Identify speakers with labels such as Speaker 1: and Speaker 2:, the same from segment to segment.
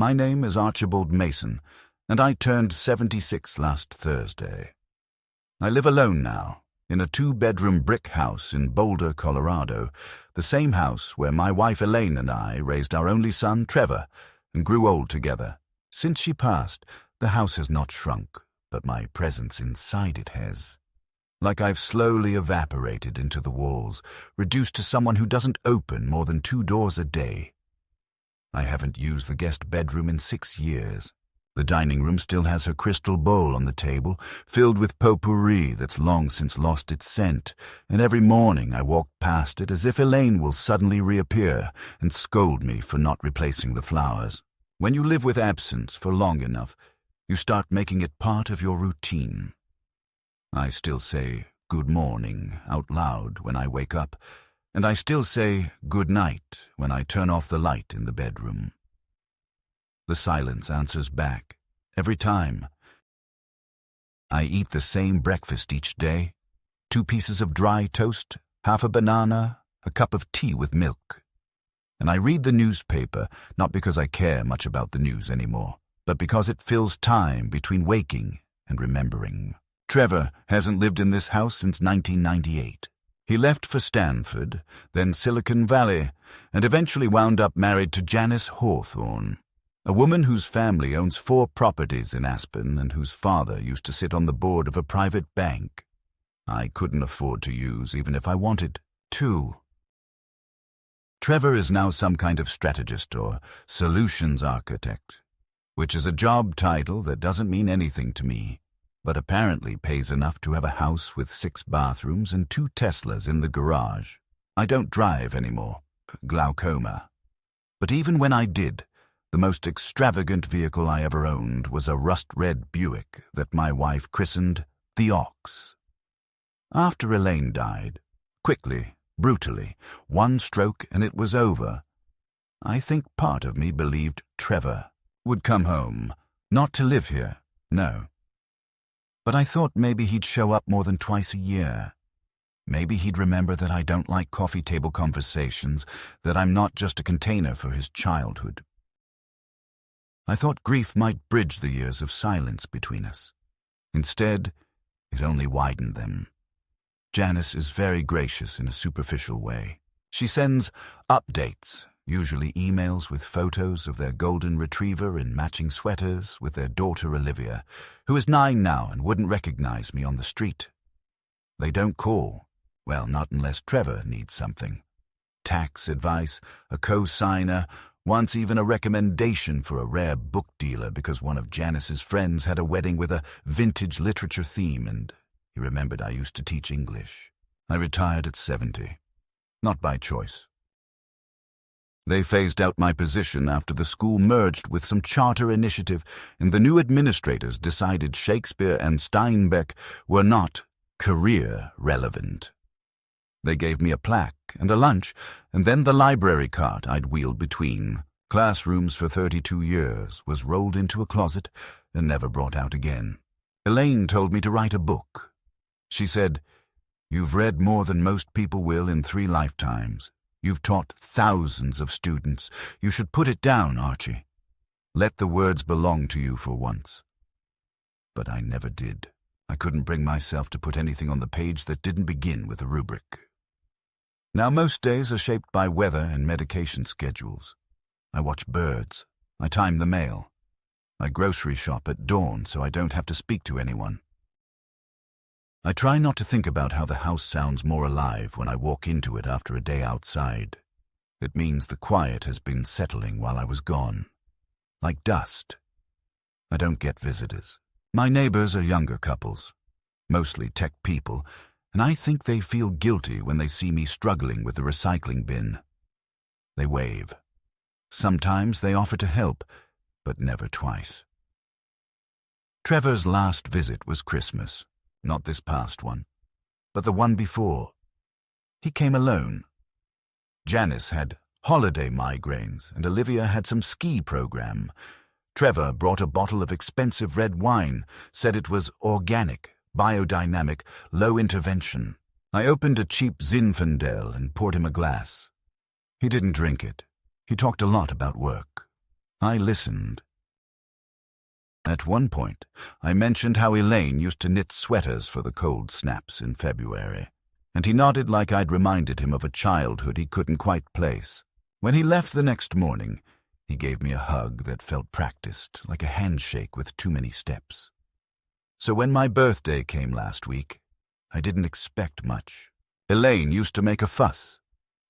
Speaker 1: My name is Archibald Mason, and I turned 76 last Thursday. I live alone now, in a 2-bedroom brick house in Boulder, Colorado, the same house where my wife Elaine and I raised our only son, Trevor, and grew old together. Since she passed, the house has not shrunk, but my presence inside it has. Like I've slowly evaporated into the walls, reduced to someone who doesn't open more than 2 doors a day. I haven't used the guest bedroom in 6 years. The dining room still has her crystal bowl on the table, filled with potpourri that's long since lost its scent, and every morning I walk past it as if Elaine will suddenly reappear and scold me for not replacing the flowers. When you live with absence for long enough, you start making it part of your routine. I still say good morning out loud when I wake up, and I still say good night when I turn off the light in the bedroom. The silence answers back, every time. I eat the same breakfast each day, 2 pieces of dry toast, half a banana, a cup of tea with milk. And I read the newspaper, not because I care much about the news anymore, but because it fills time between waking and remembering. Trevor hasn't lived in this house since 1998. He left for Stanford, then Silicon Valley, and eventually wound up married to Janice Hawthorne, a woman whose family owns 4 properties in Aspen and whose father used to sit on the board of a private bank I couldn't afford to use even if I wanted to. Trevor is now some kind of strategist or solutions architect, which is a job title that doesn't mean anything to me, but apparently pays enough to have a house with 6 bathrooms and 2 Teslas in the garage. I don't drive anymore, glaucoma. But even when I did, the most extravagant vehicle I ever owned was a rust-red Buick that my wife christened the Ox. After Elaine died, quickly, brutally, 1 stroke and it was over, I think part of me believed Trevor would come home, not to live here, no. But I thought maybe he'd show up more than twice a year. Maybe he'd remember that I don't like coffee table conversations, that I'm not just a container for his childhood. I thought grief might bridge the years of silence between us. Instead, it only widened them. Janice is very gracious in a superficial way. She sends updates, usually emails with photos of their golden retriever in matching sweaters with their daughter Olivia, who is 9 now and wouldn't recognize me on the street. They don't call. Well, not unless Trevor needs something. Tax advice, a co-signer, once even a recommendation for a rare book dealer because one of Janice's friends had a wedding with a vintage literature theme and he remembered I used to teach English. I retired at 70. Not by choice. They phased out my position after the school merged with some charter initiative and the new administrators decided Shakespeare and Steinbeck were not career relevant. They gave me a plaque and a lunch, and then the library cart I'd wheeled between classrooms for 32 years was rolled into a closet and never brought out again. Elaine told me to write a book. She said, "You've read more than most people will in 3 lifetimes. You've taught thousands of students. You should put it down, Archie. Let the words belong to you for once." But I never did. I couldn't bring myself to put anything on the page that didn't begin with a rubric. Now most days are shaped by weather and medication schedules. I watch birds. I time the mail. I grocery shop at dawn so I don't have to speak to anyone. I try not to think about how the house sounds more alive when I walk into it after a day outside. It means the quiet has been settling while I was gone. Like dust. I don't get visitors. My neighbors are younger couples, mostly tech people, and I think they feel guilty when they see me struggling with the recycling bin. They wave. Sometimes they offer to help, but never twice. Trevor's last visit was Christmas, not this past one, but the one before. He came alone. Janice had holiday migraines, and Olivia had some ski program. Trevor brought a bottle of expensive red wine, said it was organic, biodynamic, low intervention. I opened a cheap Zinfandel and poured him a glass. He didn't drink it. He talked a lot about work. I listened. At one point, I mentioned how Elaine used to knit sweaters for the cold snaps in February, and he nodded like I'd reminded him of a childhood he couldn't quite place. When he left the next morning, he gave me a hug that felt practiced, like a handshake with too many steps. So when my birthday came last week, I didn't expect much. Elaine used to make a fuss.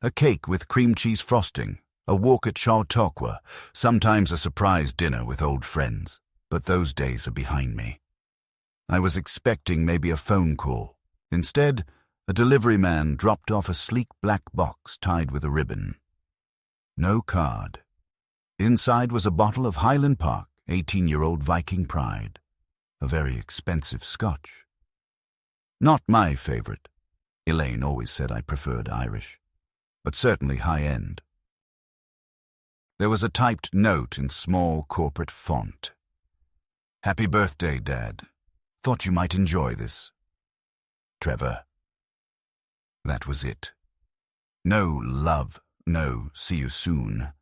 Speaker 1: A cake with cream cheese frosting, a walk at Chautauqua, sometimes a surprise dinner with old friends. But those days are behind me. I was expecting maybe a phone call. Instead, a delivery man dropped off a sleek black box tied with a ribbon. No card. Inside was a bottle of Highland Park 18-year-old Viking Pride, a very expensive scotch. Not my favorite. Elaine always said I preferred Irish, but certainly high-end. There was a typed note in small corporate font. "Happy birthday, Dad. Thought you might enjoy this. Trevor." That was it. No love, no see you soon,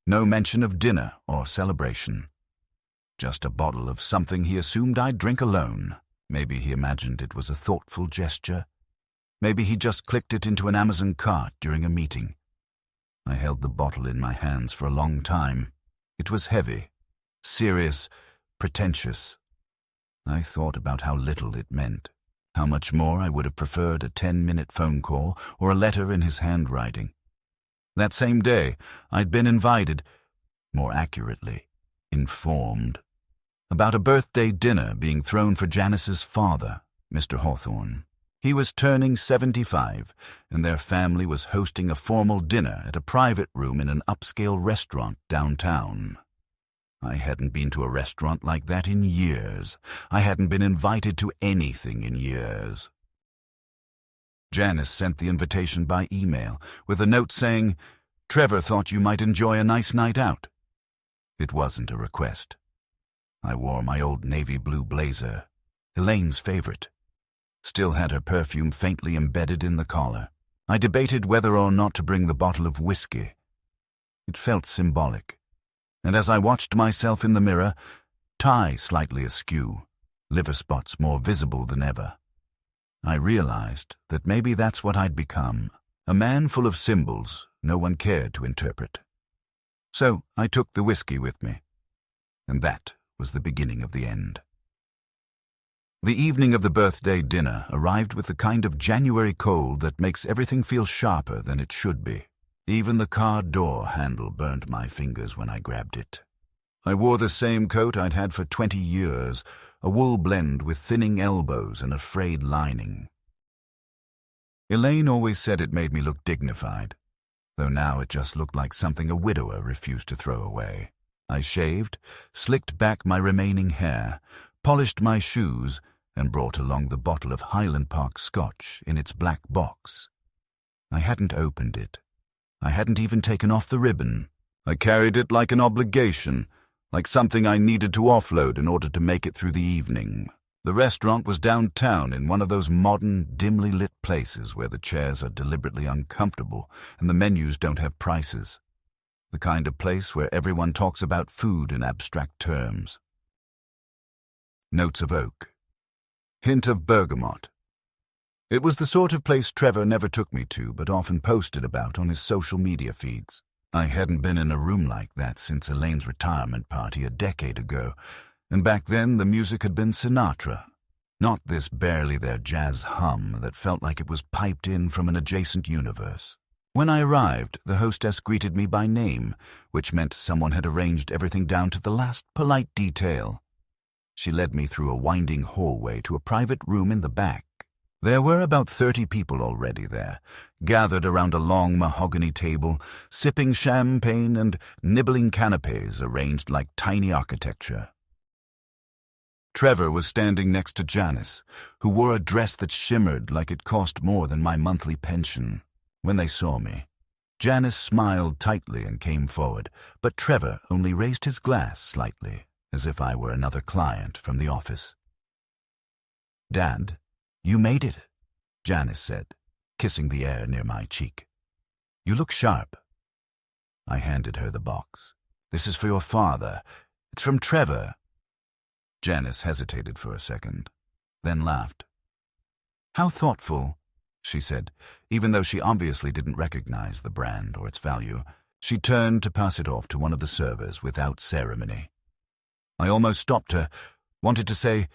Speaker 1: no mention of dinner or celebration. Just a bottle of something he assumed I'd drink alone. Maybe he imagined it was a thoughtful gesture. Maybe he just clicked it into an Amazon cart during a meeting. I held the bottle in my hands for a long time. It was heavy, serious, pretentious. I thought about how little it meant, how much more I would have preferred a 10-minute phone call or a letter in his handwriting. That same day, I'd been invited, more accurately, informed, about a birthday dinner being thrown for Janice's father, Mr. Hawthorne. He was turning 75, and their family was hosting a formal dinner at a private room in an upscale restaurant downtown. I hadn't been to a restaurant like that in years. I hadn't been invited to anything in years. Janice sent the invitation by email, with a note saying, "Trevor thought you might enjoy a nice night out." It wasn't a request. I wore my old navy blue blazer, Elaine's favorite. Still had her perfume faintly embedded in the collar. I debated whether or not to bring the bottle of whiskey. It felt symbolic. And as I watched myself in the mirror, tie slightly askew, liver spots more visible than ever, I realized that maybe that's what I'd become, a man full of symbols no one cared to interpret. So I took the whiskey with me, and that was the beginning of the end. The evening of the birthday dinner arrived with the kind of January cold that makes everything feel sharper than it should be. Even the car door handle burned my fingers when I grabbed it. I wore the same coat I'd had for 20 years, a wool blend with thinning elbows and a frayed lining. Elaine always said it made me look dignified, though now it just looked like something a widower refused to throw away. I shaved, slicked back my remaining hair, polished my shoes, and brought along the bottle of Highland Park Scotch in its black box. I hadn't opened it. I hadn't even taken off the ribbon. I carried it like an obligation, like something I needed to offload in order to make it through the evening. The restaurant was downtown in one of those modern, dimly lit places where the chairs are deliberately uncomfortable and the menus don't have prices. The kind of place where everyone talks about food in abstract terms. Notes of oak. Hint of bergamot. It was the sort of place Trevor never took me to, but often posted about on his social media feeds. I hadn't been in a room like that since Elaine's retirement party a decade ago, and back then the music had been Sinatra, not this barely there jazz hum that felt like it was piped in from an adjacent universe. When I arrived, the hostess greeted me by name, which meant someone had arranged everything down to the last polite detail. She led me through a winding hallway to a private room in the back. There were about 30 people already there, gathered around a long mahogany table, sipping champagne and nibbling canapes arranged like tiny architecture. Trevor was standing next to Janice, who wore a dress that shimmered like it cost more than my monthly pension. When they saw me, Janice smiled tightly and came forward, but Trevor only raised his glass slightly, as if I were another client from the office. "Dad, you made it," Janice said, kissing the air near my cheek. "You look sharp." I handed her the box. This is for your father. It's from Trevor." Janice hesitated for a second, then laughed. "How thoughtful," she said, even though she obviously didn't recognize the brand or its value. She turned to pass it off to one of the servers without ceremony. I almost stopped her, wanted to say,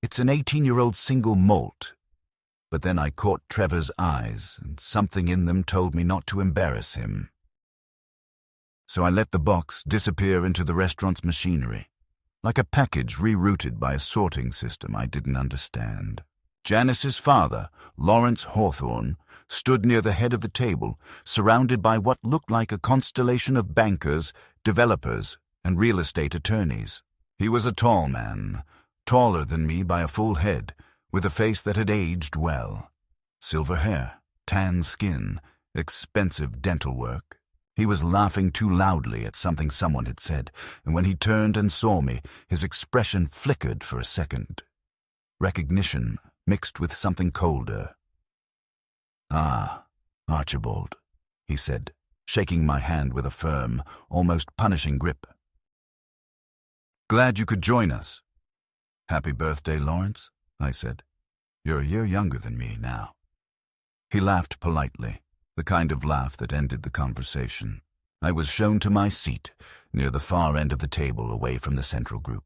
Speaker 1: "It's an 18-year-old single malt." But then I caught Trevor's eyes, and something in them told me not to embarrass him. So I let the box disappear into the restaurant's machinery, like a package rerouted by a sorting system I didn't understand. Janice's father, Lawrence Hawthorne, stood near the head of the table, surrounded by what looked like a constellation of bankers, developers, and real estate attorneys. He was a tall man, taller than me by a full head, with a face that had aged well. Silver hair, tan skin, expensive dental work. He was laughing too loudly at something someone had said, and when he turned and saw me, his expression flickered for a second. Recognition mixed with something colder. "Ah, Archibald," he said, shaking my hand with a firm, almost punishing grip. "Glad you could join us." "Happy birthday, Lawrence," I said. "You're a year younger than me now." He laughed politely, the kind of laugh that ended the conversation. I was shown to my seat, near the far end of the table away from the central group.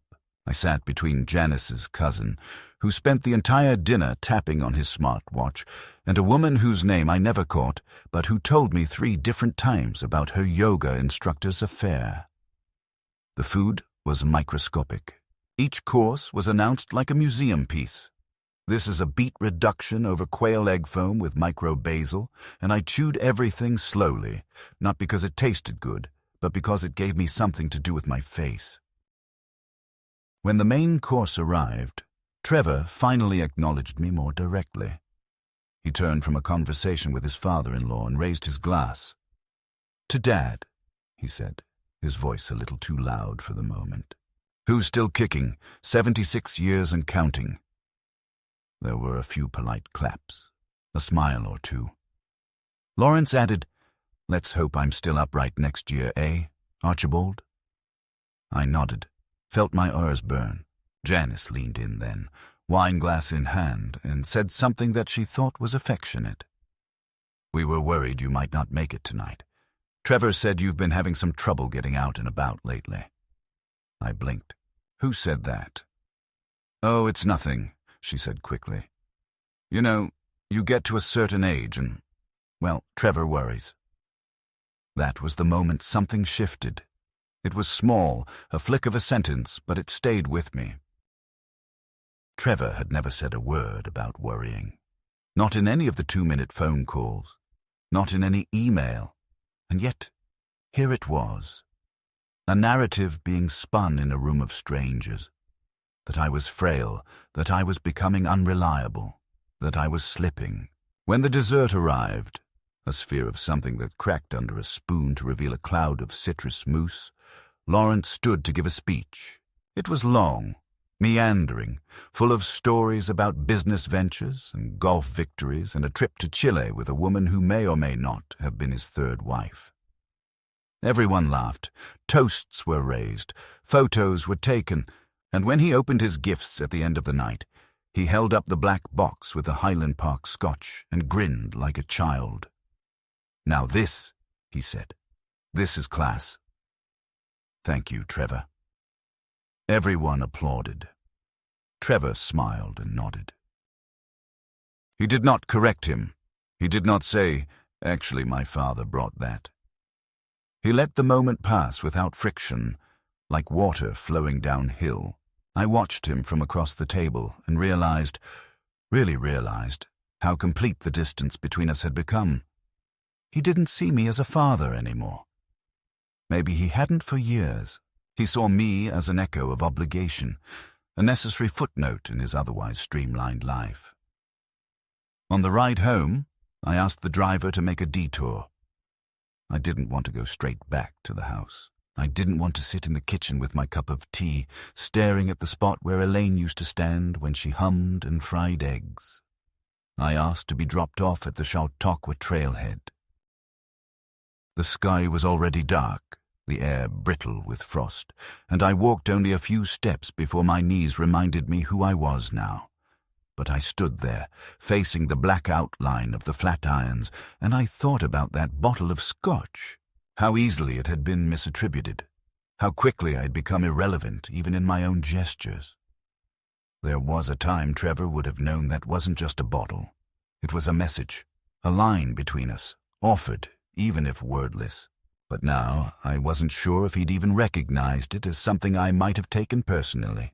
Speaker 1: I sat between Janice's cousin, who spent the entire dinner tapping on his smartwatch, and a woman whose name I never caught, but who told me 3 different times about her yoga instructor's affair. The food was microscopic. Each course was announced like a museum piece. "This is a beet reduction over quail egg foam with micro-basil," and I chewed everything slowly, not because it tasted good, but because it gave me something to do with my face. When the main course arrived, Trevor finally acknowledged me more directly. He turned from a conversation with his father-in-law and raised his glass. "To Dad," he said, his voice a little too loud for the moment. "Who's still kicking, 76 years and counting." There were a few polite claps, a smile or two. Lawrence added, "Let's hope I'm still upright next year, eh, Archibald?" I nodded, felt my ears burn. Janice leaned in then, wineglass in hand, and said something that she thought was affectionate. "We were worried you might not make it tonight. Trevor said you've been having some trouble getting out and about lately." I blinked. "Who said that?" "Oh, it's nothing," she said quickly. "You know, you get to a certain age and, well, Trevor worries." That was the moment something shifted. It was small, a flick of a sentence, but it stayed with me. Trevor had never said a word about worrying. Not in any of the 2-minute phone calls. Not in any email. And yet, here it was. A narrative being spun in a room of strangers. That I was frail, that I was becoming unreliable, that I was slipping. When the dessert arrived, a sphere of something that cracked under a spoon to reveal a cloud of citrus mousse, Lawrence stood to give a speech. It was long, meandering, full of stories about business ventures and golf victories and a trip to Chile with a woman who may or may not have been his 3rd wife. Everyone laughed, toasts were raised, photos were taken, and when he opened his gifts at the end of the night, he held up the black box with the Highland Park scotch and grinned like a child. "Now this," he said, "this is class." "Thank you, Trevor." Everyone applauded. Trevor smiled and nodded. He did not correct him. He did not say, "Actually, my father brought that." He let the moment pass without friction, like water flowing downhill. I watched him from across the table and really realized, how complete the distance between us had become. He didn't see me as a father anymore. Maybe he hadn't for years. He saw me as an echo of obligation, a necessary footnote in his otherwise streamlined life. On the ride home, I asked the driver to make a detour. I didn't want to go straight back to the house. I didn't want to sit in the kitchen with my cup of tea, staring at the spot where Elaine used to stand when she hummed and fried eggs. I asked to be dropped off at the Chautauqua trailhead. The sky was already dark, the air brittle with frost, and I walked only a few steps before my knees reminded me who I was now. But I stood there, facing the black outline of the Flatirons, and I thought about that bottle of scotch. How easily it had been misattributed. How quickly I had become irrelevant, even in my own gestures. There was a time Trevor would have known that wasn't just a bottle. It was a message, a line between us, offered, even if wordless. But now I wasn't sure if he'd even recognized it as something I might have taken personally.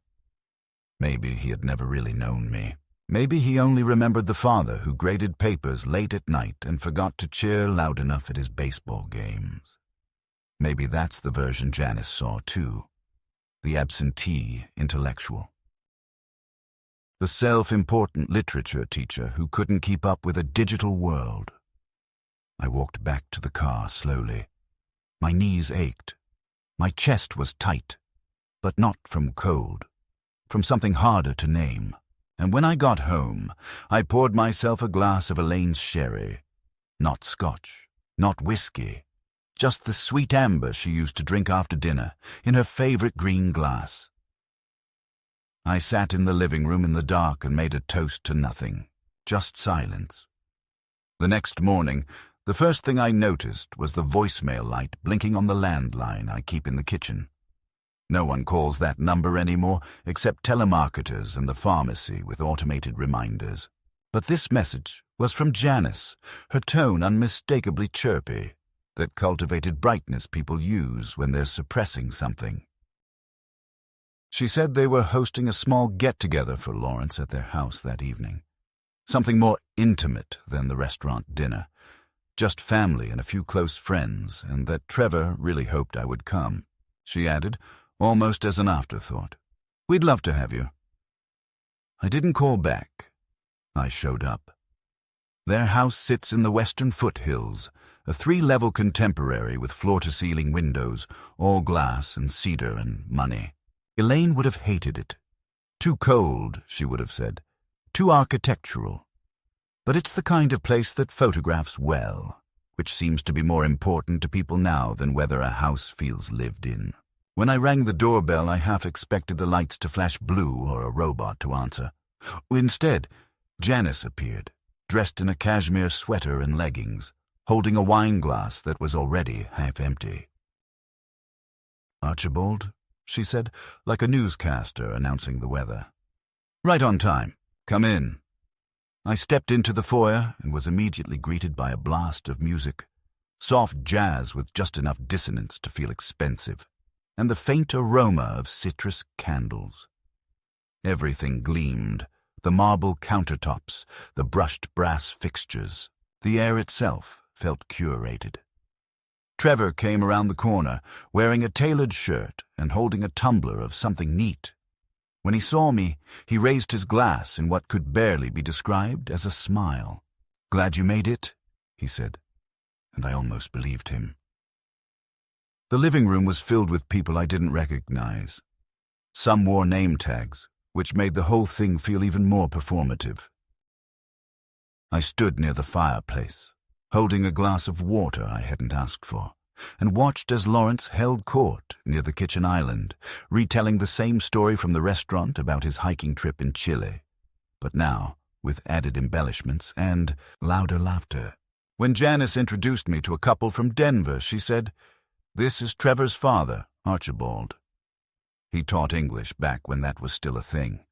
Speaker 1: Maybe he had never really known me. Maybe he only remembered the father who graded papers late at night and forgot to cheer loud enough at his baseball games. Maybe that's the version Janice saw too, the absentee intellectual. The self-important literature teacher who couldn't keep up with a digital world. I walked back to the car slowly. My knees ached. My chest was tight, but not from cold, from something harder to name. And when I got home, I poured myself a glass of Elaine's sherry. Not scotch, not whiskey, just the sweet amber she used to drink after dinner, in her favorite green glass. I sat in the living room in the dark and made a toast to nothing, just silence. The next morning, the first thing I noticed was the voicemail light blinking on the landline I keep in the kitchen. No one calls that number anymore except telemarketers and the pharmacy with automated reminders. But this message was from Janice, her tone unmistakably chirpy, that cultivated brightness people use when they're suppressing something. She said they were hosting a small get-together for Lawrence at their house that evening. Something more intimate than the restaurant dinner. Just family and a few close friends, and that Trevor really hoped I would come. She added, almost as an afterthought, "We'd love to have you." I didn't call back. I showed up. Their house sits in the western foothills, a 3-level contemporary with floor-to-ceiling windows, all glass and cedar and money. Elaine would have hated it. Too cold, she would have said. Too architectural. But it's the kind of place that photographs well, which seems to be more important to people now than whether a house feels lived in. When I rang the doorbell, I half expected the lights to flash blue or a robot to answer. Instead, Janice appeared, dressed in a cashmere sweater and leggings, holding a wine glass that was already half empty. "Archibald," she said, like a newscaster announcing the weather. "Right on time. Come in." I stepped into the foyer and was immediately greeted by a blast of music, soft jazz with just enough dissonance to feel expensive, and the faint aroma of citrus candles. Everything gleamed, the marble countertops, the brushed brass fixtures. The air itself felt curated. Trevor came around the corner, wearing a tailored shirt and holding a tumbler of something neat. When he saw me, he raised his glass in what could barely be described as a smile. "Glad you made it," he said, and I almost believed him. The living room was filled with people I didn't recognize. Some wore name tags, which made the whole thing feel even more performative. I stood near the fireplace, holding a glass of water I hadn't asked for, and watched as Lawrence held court near the kitchen island, retelling the same story from the restaurant about his hiking trip in Chile, but now with added embellishments and louder laughter. When Janice introduced me to a couple from Denver, she said, "This is Trevor's father, Archibald." He taught English back when that was still a thing.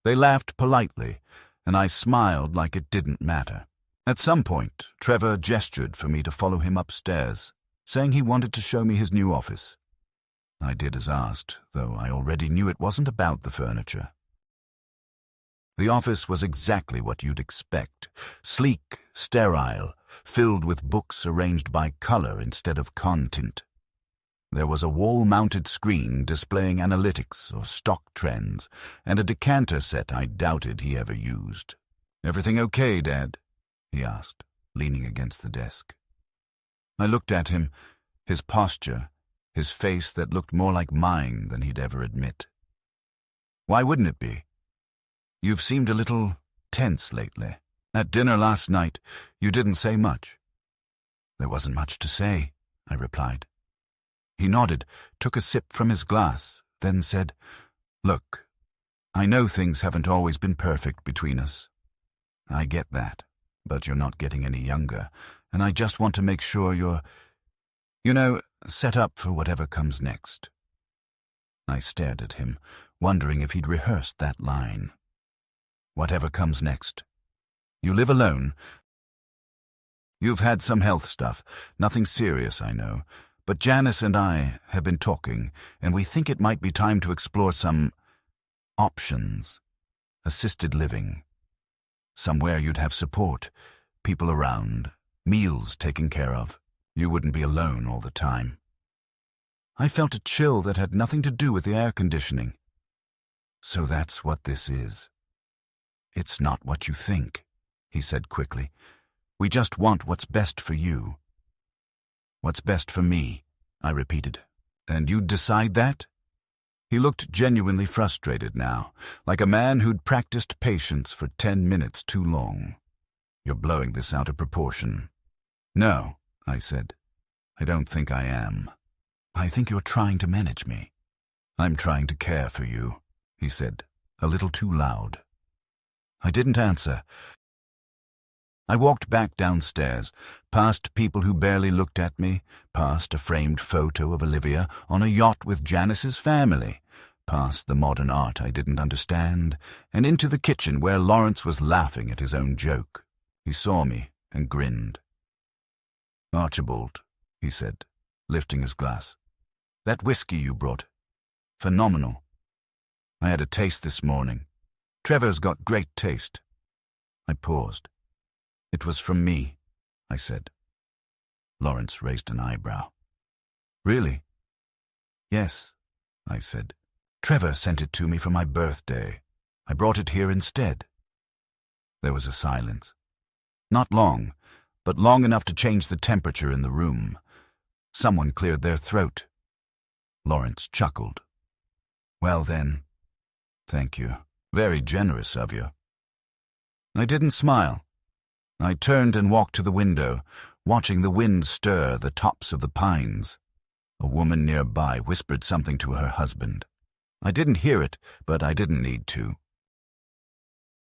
Speaker 1: They laughed politely, and I smiled like it didn't matter. At some point, Trevor gestured for me to follow him upstairs, saying he wanted to show me his new office. I did as asked, though I already knew it wasn't about the furniture. The office was exactly what you'd expect, sleek, sterile, filled with books arranged by color instead of content. There was a wall-mounted screen displaying analytics or stock trends, and a decanter set I doubted he ever used. "Everything okay, Dad?" he asked, leaning against the desk. I looked at him, his posture, his face that looked more like mine than he'd ever admit. "Why wouldn't it be? You've seemed a little tense lately. At dinner last night, you didn't say much." "There wasn't much to say," I replied. He nodded, took a sip from his glass, then said, "Look, I know things haven't always been perfect between us. I get that, but you're not getting any younger, and I just want to make sure you're, set up for whatever comes next." I stared at him, wondering if he'd rehearsed that line. Whatever comes next. You live alone. You've had some health stuff, nothing serious, I know, but Janice and I have been talking, and we think it might be time to explore some options. Assisted living. Somewhere you'd have support, people around, meals taken care of. You wouldn't be alone all the time. I felt a chill that had nothing to do with the air conditioning. So that's what this is. It's not what you think, he said quickly. We just want what's best for you. What's best for me, I repeated. And you'd decide that? He looked genuinely frustrated now, like a man who'd practiced patience for 10 minutes too long. You're blowing this out of proportion. No, I said. I don't think I am. I think you're trying to manage me. I'm trying to care for you, he said, a little too loud. I didn't answer. I walked back downstairs, past people who barely looked at me, past a framed photo of Olivia on a yacht with Janice's family, past the modern art I didn't understand, and into the kitchen where Lawrence was laughing at his own joke. He saw me and grinned. "Archibald," he said, lifting his glass. "That whiskey you brought. Phenomenal. I had a taste this morning. Trevor's got great taste." I paused. "It was from me," I said. Lawrence raised an eyebrow. "Really?" "Yes," I said. "Trevor sent it to me for my birthday. I brought it here instead." There was a silence. Not long, but long enough to change the temperature in the room. Someone cleared their throat. Lawrence chuckled. "Well then, thank you. Very generous of you." I didn't smile. I turned and walked to the window, watching the wind stir the tops of the pines. A woman nearby whispered something to her husband. I didn't hear it, but I didn't need to.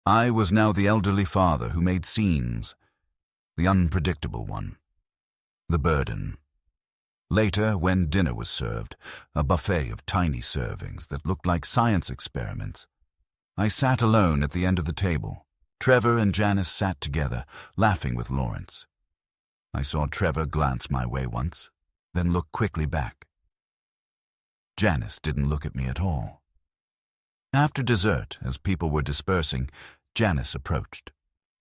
Speaker 1: I was now the elderly father who made scenes, the unpredictable one, the burden. Later, when dinner was served, a buffet of tiny servings that looked like science experiments, I sat alone at the end of the table. Trevor and Janice sat together, laughing with Lawrence. I saw Trevor glance my way once, then look quickly back. Janice didn't look at me at all. After dessert, as people were dispersing, Janice approached.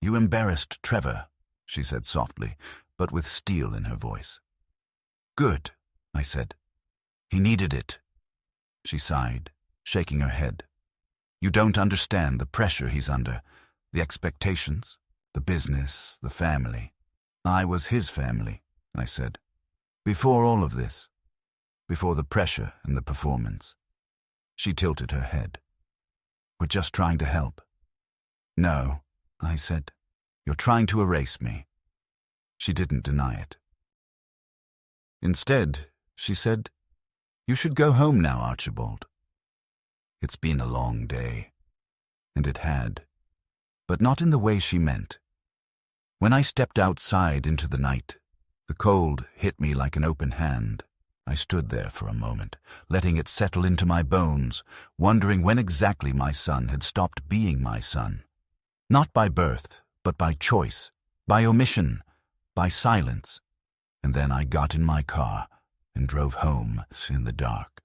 Speaker 1: "You embarrassed Trevor," she said softly, but with steel in her voice. "Good," I said. "He needed it." She sighed, shaking her head. "You don't understand the pressure he's under. The expectations, the business, the family. I was his family," I said. "Before all of this. Before the pressure and the performance." She tilted her head. "We're just trying to help." "No," I said. "You're trying to erase me." She didn't deny it. Instead, she said, "You should go home now, Archibald. It's been a long day." And it had. But not in the way she meant. When I stepped outside into the night, the cold hit me like an open hand. I stood there for a moment, letting it settle into my bones, wondering when exactly my son had stopped being my son. Not by birth, but by choice, by omission, by silence. And then I got in my car and drove home in the dark.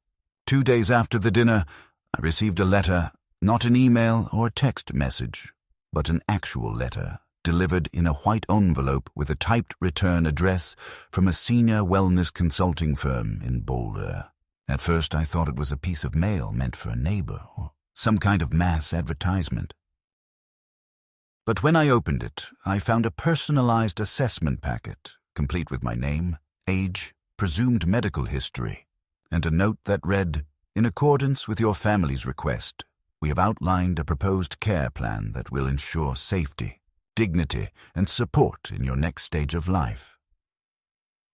Speaker 1: 2 days after the dinner, I received a letter, not an email or text message, but an actual letter, delivered in a white envelope with a typed return address from a senior wellness consulting firm in Boulder. At first I thought it was a piece of mail meant for a neighbor or some kind of mass advertisement. But when I opened it, I found a personalized assessment packet, complete with my name, age, presumed medical history, and a note that read, "In accordance with your family's request, we have outlined a proposed care plan that will ensure safety, dignity, and support in your next stage of life."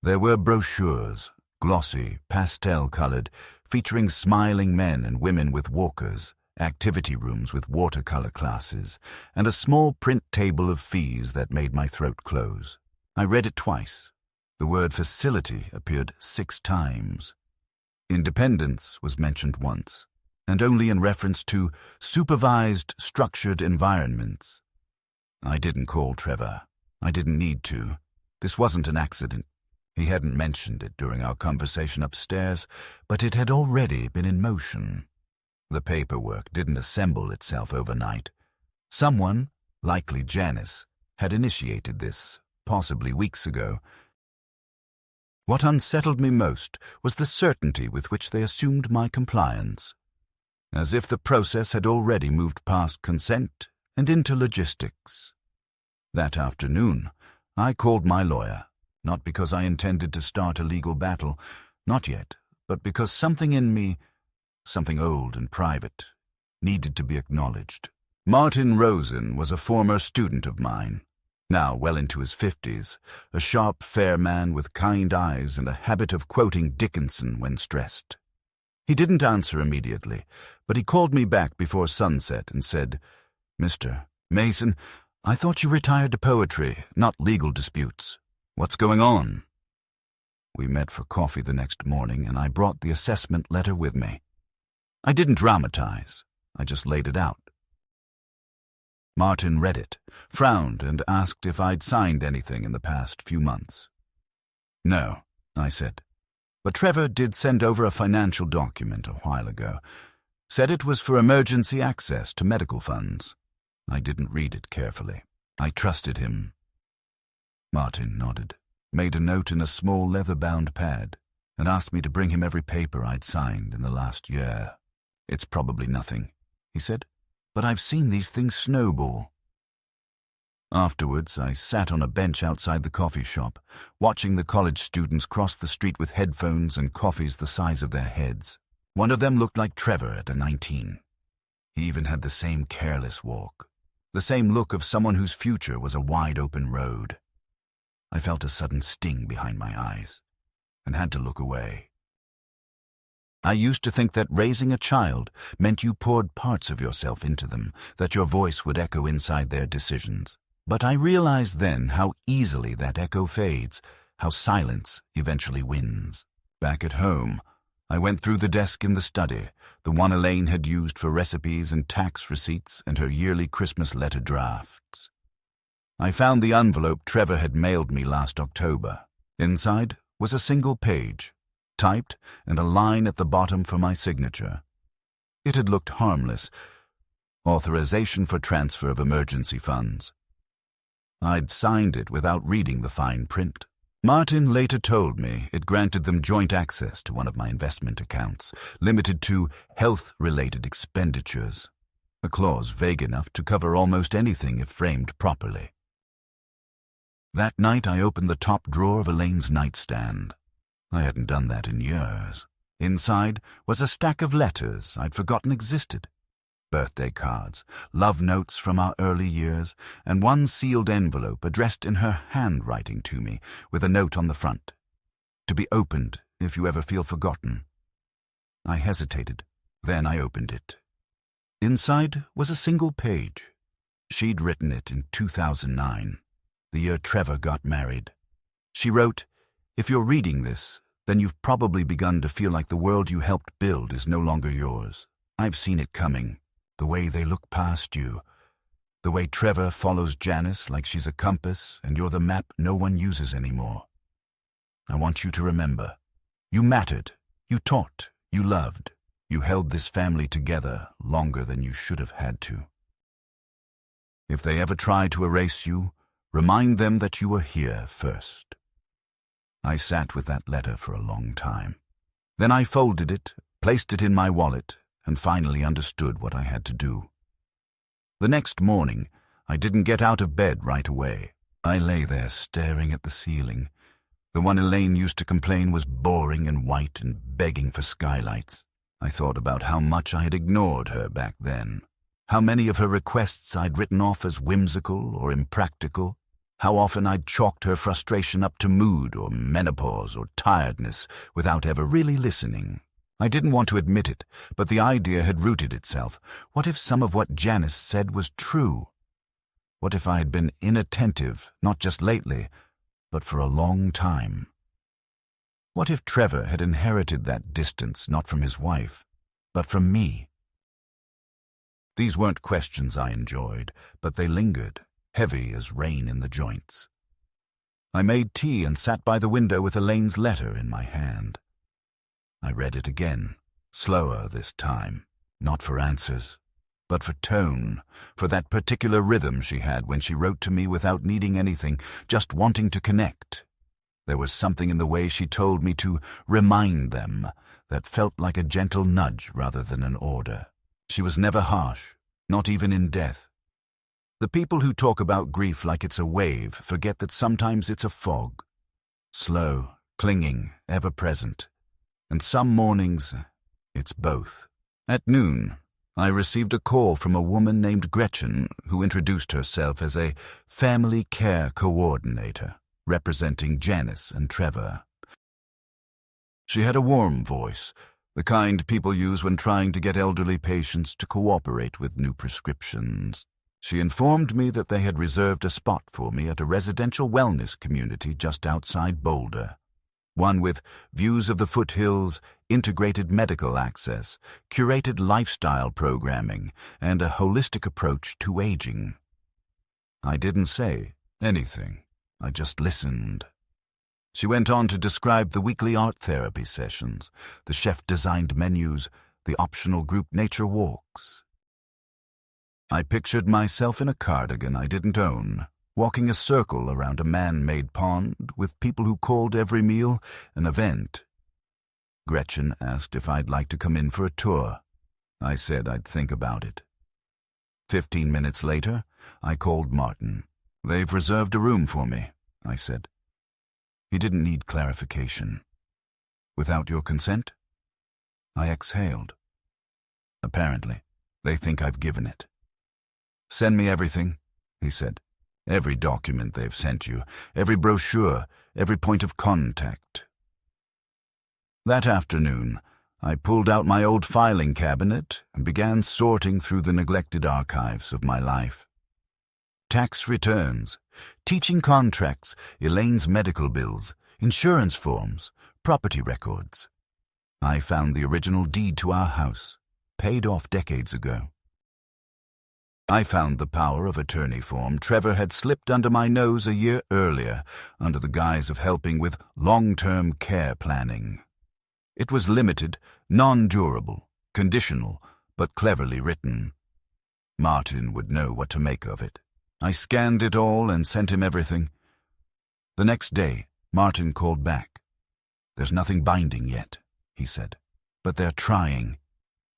Speaker 1: There were brochures, glossy, pastel-colored, featuring smiling men and women with walkers, activity rooms with watercolor classes, and a small print table of fees that made my throat close. I read it twice. The word facility appeared 6 times. Independence was mentioned once, and only in reference to supervised, structured environments. I didn't call Trevor. I didn't need to. This wasn't an accident. He hadn't mentioned it during our conversation upstairs, but it had already been in motion. The paperwork didn't assemble itself overnight. Someone, likely Janice, had initiated this, possibly weeks ago. What unsettled me most was the certainty with which they assumed my compliance, as if the process had already moved past consent and into logistics. That afternoon, I called my lawyer, not because I intended to start a legal battle, not yet, but because something in me, something old and private, needed to be acknowledged. Martin Rosen was a former student of mine, now well into his 50s, a sharp, fair man with kind eyes and a habit of quoting Dickinson when stressed. He didn't answer immediately, but he called me back before sunset and said, "Mr. Mason, I thought you retired to poetry, not legal disputes. What's going on?" We met for coffee the next morning, and I brought the assessment letter with me. I didn't dramatize. I just laid it out. Martin read it, frowned, and asked if I'd signed anything in the past few months. "No," I said. "But Trevor did send over a financial document a while ago. Said it was for emergency access to medical funds." I didn't read it carefully. I trusted him. Martin nodded, made a note in a small leather-bound pad, and asked me to bring him every paper I'd signed in the last year. "It's probably nothing," he said, "but I've seen these things snowball." Afterwards, I sat on a bench outside the coffee shop, watching the college students cross the street with headphones and coffees the size of their heads. One of them looked like Trevor at 19. He even had the same careless walk, the same look of someone whose future was a wide-open road. I felt a sudden sting behind my eyes, and had to look away. I used to think that raising a child meant you poured parts of yourself into them, that your voice would echo inside their decisions. But I realized then how easily that echo fades, how silence eventually wins. Back at home, I went through the desk in the study, the one Elaine had used for recipes and tax receipts and her yearly Christmas letter drafts. I found the envelope Trevor had mailed me last October. Inside was a single page, typed, and a line at the bottom for my signature. It had looked harmless. Authorization for transfer of emergency funds. I'd signed it without reading the fine print. Martin later told me it granted them joint access to one of my investment accounts, limited to health-related expenditures, a clause vague enough to cover almost anything if framed properly. That night I opened the top drawer of Elaine's nightstand. I hadn't done that in years. Inside was a stack of letters I'd forgotten existed. Birthday cards, love notes from our early years, and one sealed envelope addressed in her handwriting to me with a note on the front. "To be opened if you ever feel forgotten." I hesitated. Then I opened it. Inside was a single page. She'd written it in 2009, the year Trevor got married. She wrote, "If you're reading this, then you've probably begun to feel like the world you helped build is no longer yours. I've seen it coming. The way they look past you. The way Trevor follows Janice like she's a compass and you're the map no one uses anymore. I want you to remember. You mattered. You taught. You loved. You held this family together longer than you should have had to. If they ever try to erase you, remind them that you were here first." I sat with that letter for a long time. Then I folded it, placed it in my wallet, and finally understood what I had to do. The next morning, I didn't get out of bed right away. I lay there staring at the ceiling. The one Elaine used to complain was boring and white and begging for skylights. I thought about how much I had ignored her back then, how many of her requests I'd written off as whimsical or impractical. How often I'd chalked her frustration up to mood or menopause or tiredness without ever really listening. I didn't want to admit it, but the idea had rooted itself. What if some of what Janice said was true? What if I had been inattentive, not just lately, but for a long time? What if Trevor had inherited that distance not from his wife, but from me? These weren't questions I enjoyed, but they lingered, heavy as rain in the joints. I made tea and sat by the window with Elaine's letter in my hand. I read it again, slower this time, not for answers, but for tone, for that particular rhythm she had when she wrote to me without needing anything, just wanting to connect. There was something in the way she told me to remind them that felt like a gentle nudge rather than an order. She was never harsh, not even in death. The people who talk about grief like it's a wave forget that sometimes it's a fog. Slow, clinging, ever-present. And some mornings, it's both. At noon, I received a call from a woman named Gretchen who introduced herself as a family care coordinator, representing Janice and Trevor. She had a warm voice, the kind people use when trying to get elderly patients to cooperate with new prescriptions. She informed me that they had reserved a spot for me at a residential wellness community just outside Boulder. One with views of the foothills, integrated medical access, curated lifestyle programming, and a holistic approach to aging. I didn't say anything. I just listened. She went on to describe the weekly art therapy sessions, the chef-designed menus, the optional group nature walks. I pictured myself in a cardigan I didn't own, walking a circle around a man-made pond with people who called every meal an event. Gretchen asked if I'd like to come in for a tour. I said I'd think about it. 15 minutes later, I called Martin. "They've reserved a room for me," I said. He didn't need clarification. "Without your consent?" I exhaled. "Apparently, they think I've given it." "Send me everything," he said. "Every document they've sent you, every brochure, every point of contact." That afternoon, I pulled out my old filing cabinet and began sorting through the neglected archives of my life. Tax returns, teaching contracts, Elaine's medical bills, insurance forms, property records. I found the original deed to our house, paid off decades ago. I found the power of attorney form Trevor had slipped under my nose a year earlier under the guise of helping with long-term care planning. It was limited, non-durable, conditional, but cleverly written. Martin would know what to make of it. I scanned it all and sent him everything. The next day, Martin called back. "There's nothing binding yet," he said, "but they're trying.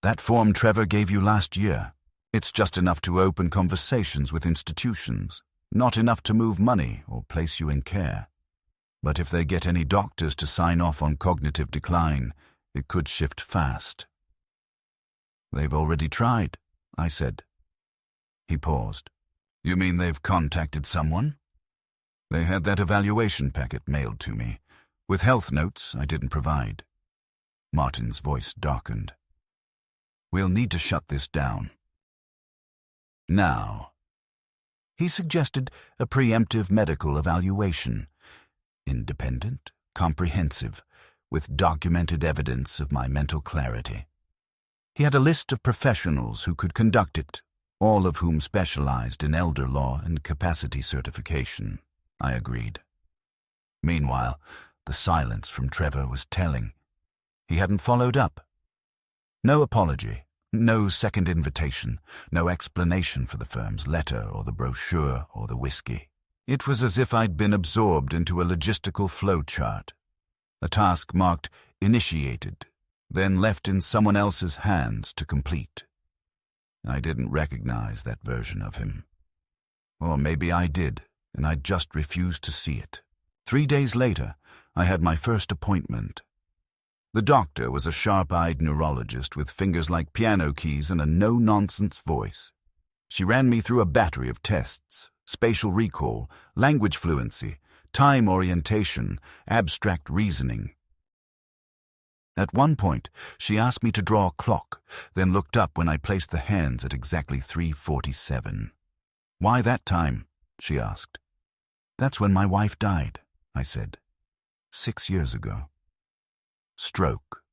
Speaker 1: That form Trevor gave you last year, it's just enough to open conversations with institutions, not enough to move money or place you in care. But if they get any doctors to sign off on cognitive decline, it could shift fast." "They've already tried," I said. He paused. "You mean they've contacted someone?" "They had that evaluation packet mailed to me, with health notes I didn't provide." Martin's voice darkened. "We'll need to shut this down. Now." He suggested a preemptive medical evaluation, independent, comprehensive, with documented evidence of my mental clarity. He had a list of professionals who could conduct it, all of whom specialized in elder law and capacity certification. I agreed. Meanwhile, the silence from Trevor was telling. He hadn't followed up. No apology, no second invitation, no explanation for the firm's letter or the brochure or the whiskey. It was as if I'd been absorbed into a logistical flowchart, a task marked initiated, then left in someone else's hands to complete. I didn't recognize that version of him. Or maybe I did, and I just refused to see it. 3 days later, I had my first appointment. The doctor was a sharp-eyed neurologist with fingers like piano keys and a no-nonsense voice. She ran me through a battery of tests, spatial recall, language fluency, time orientation, abstract reasoning. At one point, she asked me to draw a clock, then looked up when I placed the hands at exactly 3:47. "Why that time?" she asked. "That's when my wife died," I said. 6 years ago. Stroke.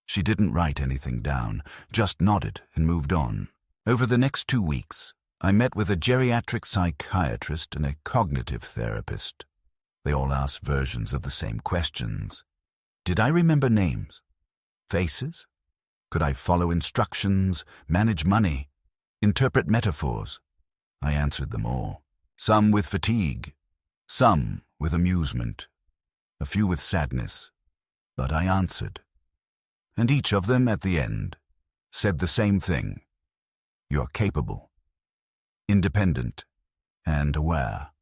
Speaker 1: She didn't write anything down, just nodded and moved on. Over the next 2 weeks, I met with a geriatric psychiatrist and a cognitive therapist. They all asked versions of the same questions. Did I remember names? Faces? Could I follow instructions, manage money, interpret metaphors? I answered them all. Some with fatigue, some with amusement, a few with sadness, but I answered. And each of them, at the end, said the same thing. You're capable, independent, and aware.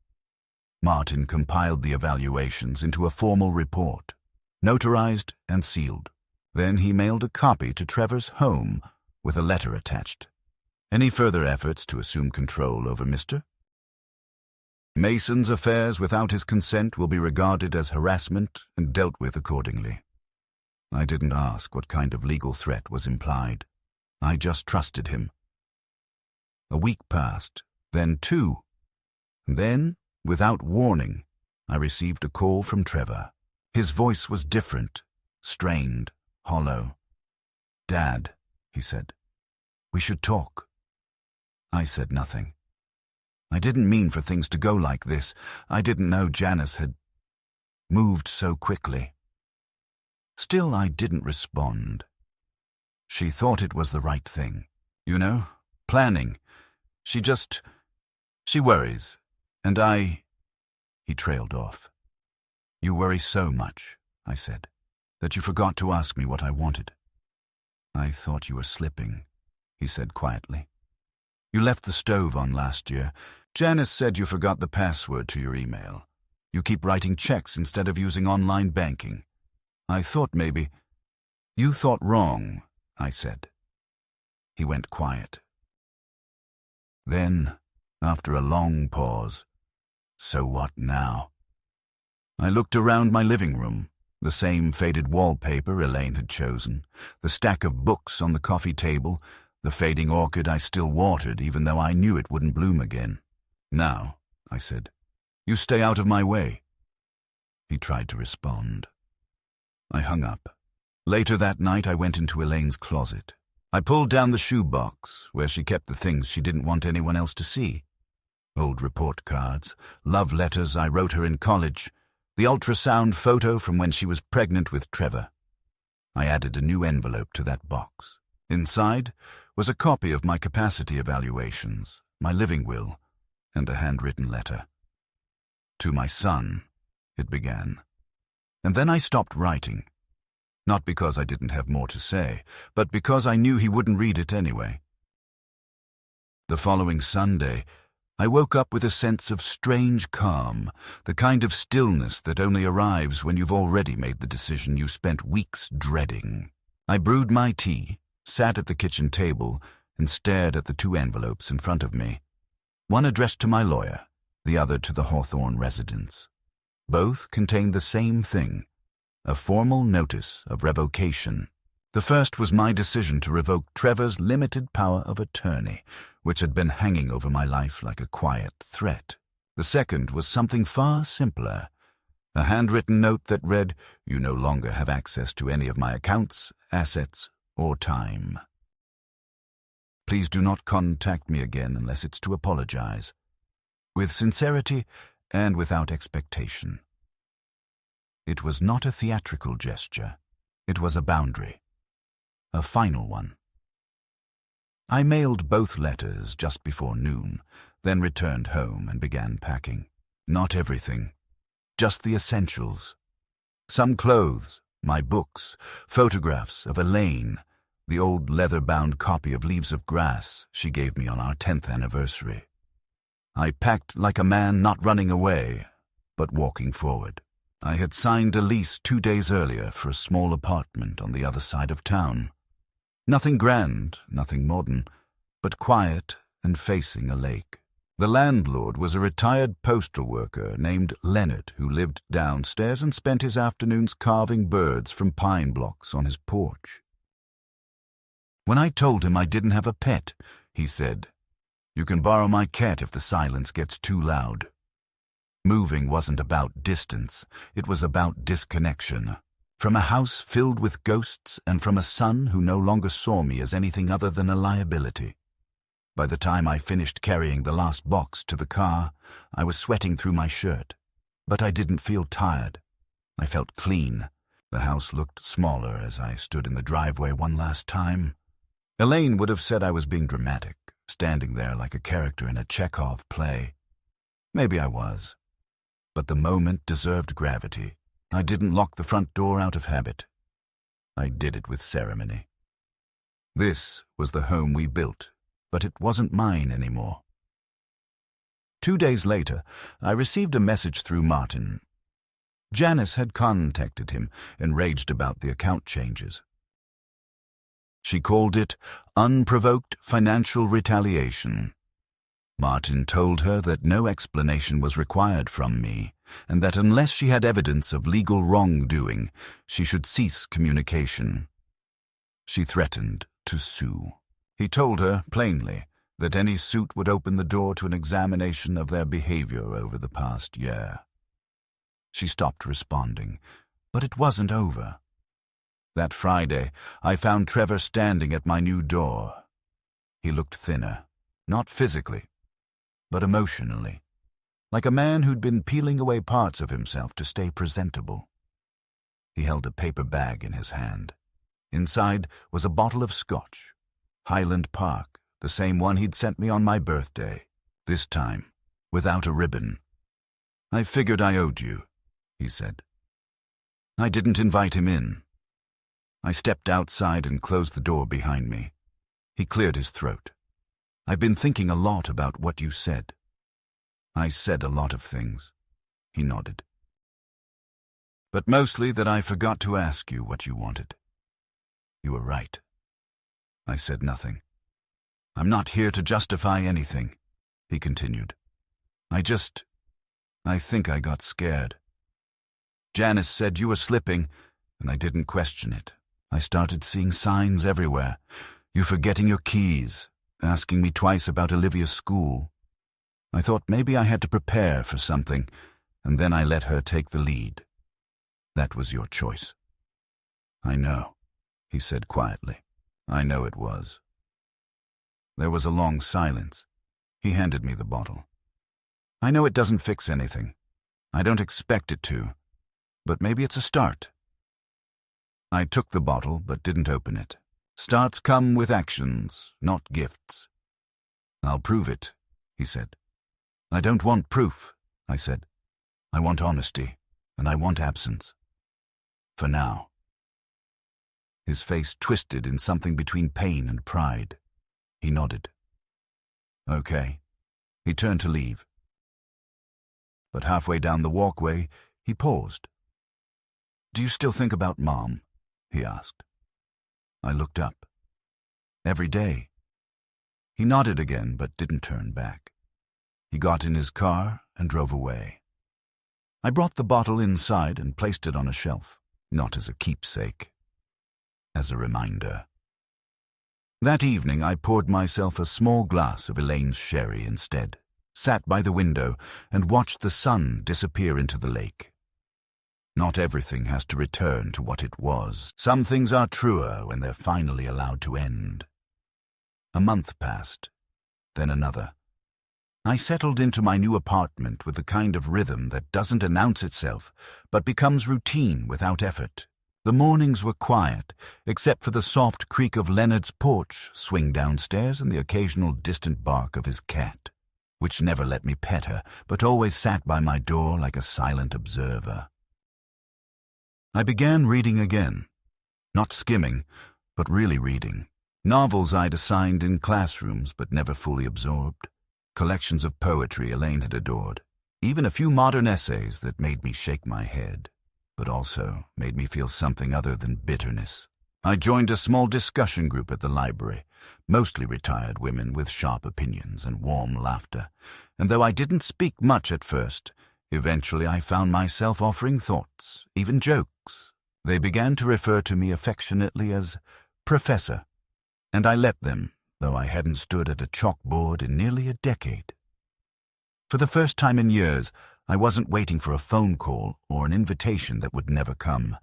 Speaker 1: Martin compiled the evaluations into a formal report, notarized and sealed. Then he mailed a copy to Trevor's home with a letter attached. Any further efforts to assume control over Mr. Mason's affairs without his consent will be regarded as harassment and dealt with accordingly. I didn't ask what kind of legal threat was implied. I just trusted him. A week passed, then 2. Then, without warning, I received a call from Trevor. His voice was different, strained, hollow. "Dad," he said, "we should talk." I said nothing. I didn't mean for things to go like this. I didn't know Janice had moved so quickly. Still, I didn't respond. She thought it was the right thing. You know, planning. She worries. And He trailed off. "You worry so much," I said, "that you forgot to ask me what I wanted." "I thought you were slipping," he said quietly. "You left the stove on last year. Janice said you forgot the password to your email. You keep writing checks instead of using online banking. I thought maybe—" "You thought wrong," I said. He went quiet. Then, after a long pause, "So what now?" I looked around my living room, the same faded wallpaper Elaine had chosen, the stack of books on the coffee table, the fading orchid I still watered even though I knew it wouldn't bloom again. "Now," I said, "you stay out of my way." He tried to respond. I hung up. Later that night I went into Elaine's closet. I pulled down the shoebox where she kept the things she didn't want anyone else to see. Old report cards, love letters I wrote her in college, the ultrasound photo from when she was pregnant with Trevor. I added a new envelope to that box. Inside was a copy of my capacity evaluations, my living will, and a handwritten letter. "To my son," it began. And then I stopped writing. Not because I didn't have more to say, but because I knew he wouldn't read it anyway. The following Sunday, I woke up with a sense of strange calm, the kind of stillness that only arrives when you've already made the decision you spent weeks dreading. I brewed my tea, sat at the kitchen table, and stared at the 2 envelopes in front of me. One addressed to my lawyer, the other to the Hawthorne residence. Both contained the same thing, a formal notice of revocation. The first was my decision to revoke Trevor's limited power of attorney, which had been hanging over my life like a quiet threat. The second was something far simpler, a handwritten note that read, "You no longer have access to any of my accounts, assets, or time. Please do not contact me again unless it's to apologize. With sincerity and without expectation." It was not a theatrical gesture. It was a boundary. A final one. I mailed both letters just before noon, then returned home and began packing. Not everything, just the essentials. Some clothes, my books, photographs of Elaine, the old leather-bound copy of Leaves of Grass she gave me on our 10th anniversary. I packed like a man not running away, but walking forward. I had signed a lease 2 days earlier for a small apartment on the other side of town. Nothing grand, nothing modern, but quiet and facing a lake. The landlord was a retired postal worker named Leonard who lived downstairs and spent his afternoons carving birds from pine blocks on his porch. When I told him I didn't have a pet, he said, "You can borrow my cat if the silence gets too loud." Moving wasn't about distance, it was about disconnection. From a house filled with ghosts and from a son who no longer saw me as anything other than a liability. By the time I finished carrying the last box to the car, I was sweating through my shirt. But I didn't feel tired. I felt clean. The house looked smaller as I stood in the driveway one last time. Elaine would have said I was being dramatic, standing there like a character in a Chekhov play. Maybe I was. But the moment deserved gravity. I didn't lock the front door out of habit. I did it with ceremony. This was the home we built, but it wasn't mine anymore. 2 days later, I received a message through Martin. Janice had contacted him, enraged about the account changes. She called it unprovoked financial retaliation. Martin told her that no explanation was required from me, and that unless she had evidence of legal wrongdoing, she should cease communication. She threatened to sue. He told her, plainly, that any suit would open the door to an examination of their behavior over the past year. She stopped responding, but it wasn't over. That Friday, I found Trevor standing at my new door. He looked thinner, not physically, but emotionally, like a man who'd been peeling away parts of himself to stay presentable. He held a paper bag in his hand. Inside was a bottle of scotch, Highland Park, the same one he'd sent me on my birthday, this time without a ribbon. "I figured I owed you," he said. I didn't invite him in. I stepped outside and closed the door behind me. He cleared his throat. "I've been thinking a lot about what you said." "I said a lot of things," he nodded. "But mostly that I forgot to ask you what you wanted." "You were right." I said nothing. "I'm not here to justify anything," he continued. I think I got scared. Janice said you were slipping, and I didn't question it. I started seeing signs everywhere. You forgetting your keys, asking me twice about Olivia's school. I thought maybe I had to prepare for something, and then I let her take the lead. That was your choice." "I know," he said quietly. "I know it was." There was a long silence. He handed me the bottle. "I know it doesn't fix anything. I don't expect it to. But maybe it's a start." I took the bottle but didn't open it. Starts come with actions, not gifts. "I'll prove it," he said. "I don't want proof," I said. "I want honesty, and I want absence. For now." His face twisted in something between pain and pride. He nodded. "Okay." He turned to leave. But halfway down the walkway, he paused. "Do you still think about Mom?" he asked. I looked up. "Every day." He nodded again, but didn't turn back. He got in his car and drove away. I brought the bottle inside and placed it on a shelf, not as a keepsake, as a reminder. That evening I poured myself a small glass of Elaine's sherry instead, sat by the window, and watched the sun disappear into the lake. Not everything has to return to what it was. Some things are truer when they're finally allowed to end. A month passed, then another. I settled into my new apartment with the kind of rhythm that doesn't announce itself, but becomes routine without effort. The mornings were quiet, except for the soft creak of Leonard's porch swing downstairs and the occasional distant bark of his cat, which never let me pet her, but always sat by my door like a silent observer. I began reading again. Not skimming, but really reading. Novels I'd assigned in classrooms but never fully absorbed. Collections of poetry Elaine had adored. Even a few modern essays that made me shake my head, but also made me feel something other than bitterness. I joined a small discussion group at the library, mostly retired women with sharp opinions and warm laughter, and though I didn't speak much at first, eventually I found myself offering thoughts, even jokes. They began to refer to me affectionately as Professor, and I let them, though I hadn't stood at a chalkboard in nearly a decade. For the first time in years, I wasn't waiting for a phone call or an invitation that would never come.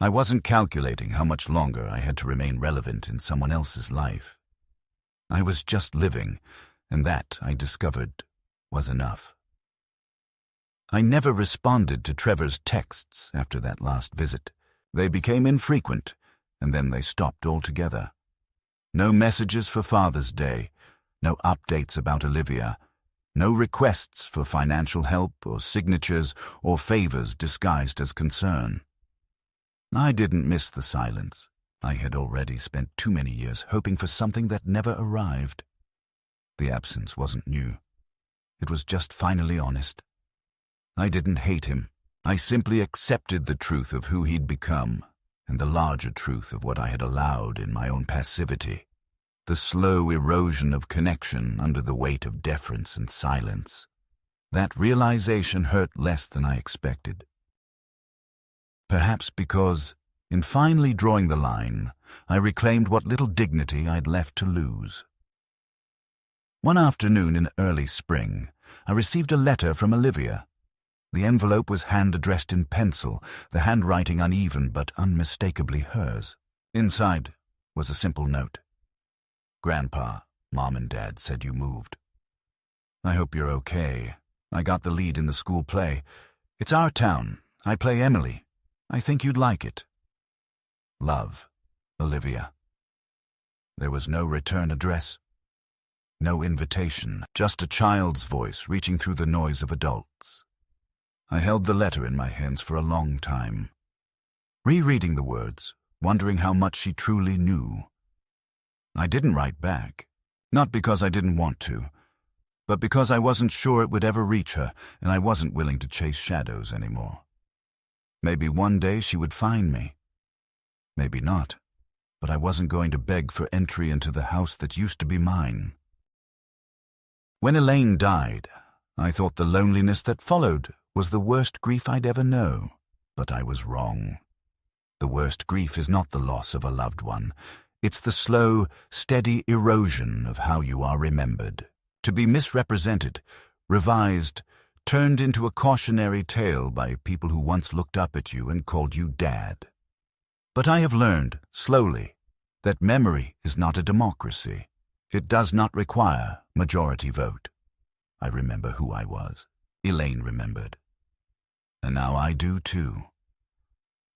Speaker 1: I wasn't calculating how much longer I had to remain relevant in someone else's life. I was just living, and that, I discovered, was enough. I never responded to Trevor's texts after that last visit. They became infrequent, and then they stopped altogether. No messages for Father's Day, no updates about Olivia, no requests for financial help or signatures or favors disguised as concern. I didn't miss the silence. I had already spent too many years hoping for something that never arrived. The absence wasn't new. It was just finally honest. I didn't hate him. I simply accepted the truth of who he'd become and the larger truth of what I had allowed in my own passivity. The slow erosion of connection under the weight of deference and silence. That realization hurt less than I expected. Perhaps because, in finally drawing the line, I reclaimed what little dignity I'd left to lose. One afternoon in early spring, I received a letter from Olivia. The envelope was hand-addressed in pencil, the handwriting uneven but unmistakably hers. Inside was a simple note. Grandpa, Mom and Dad said you moved. I hope you're okay. I got the lead in the school play. It's our town. I play Emily. I think you'd like it. Love, Olivia. There was no return address. No invitation, just a child's voice reaching through the noise of adults. I held the letter in my hands for a long time, rereading the words, wondering how much she truly knew. I didn't write back, not because I didn't want to, but because I wasn't sure it would ever reach her, and I wasn't willing to chase shadows anymore. Maybe one day she would find me. Maybe not, but I wasn't going to beg for entry into the house that used to be mine. When Elaine died, I thought the loneliness that followed was the worst grief I'd ever know, but I was wrong. The worst grief is not the loss of a loved one. It's the slow, steady erosion of how you are remembered. To be misrepresented, revised, turned into a cautionary tale by people who once looked up at you and called you Dad. But I have learned, slowly, that memory is not a democracy. It does not require majority vote. I remember who I was. Elaine remembered. And now I do too.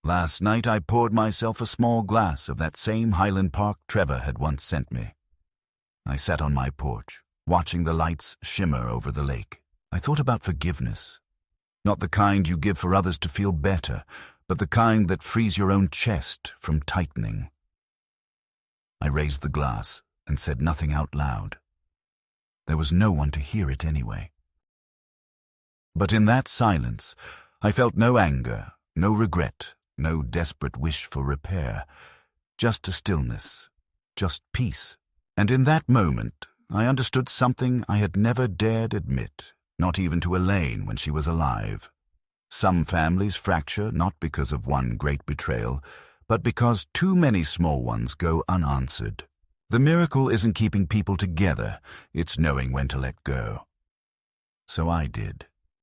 Speaker 1: Last night I poured myself a small glass of that same Highland Park Trevor had once sent me. I sat on my porch, watching the lights shimmer over the lake. I thought about forgiveness. Not the kind you give for others to feel better, but the kind that frees your own chest from tightening. I raised the glass and said nothing out loud. There was no one to hear it anyway. But in that silence, I felt no anger, no regret, no desperate wish for repair, just a stillness, just peace. And in that moment, I understood something I had never dared admit, not even to Elaine when she was alive. Some families fracture not because of one great betrayal, but because too many small ones go unanswered. The miracle isn't keeping people together, it's knowing when to let go. So I did.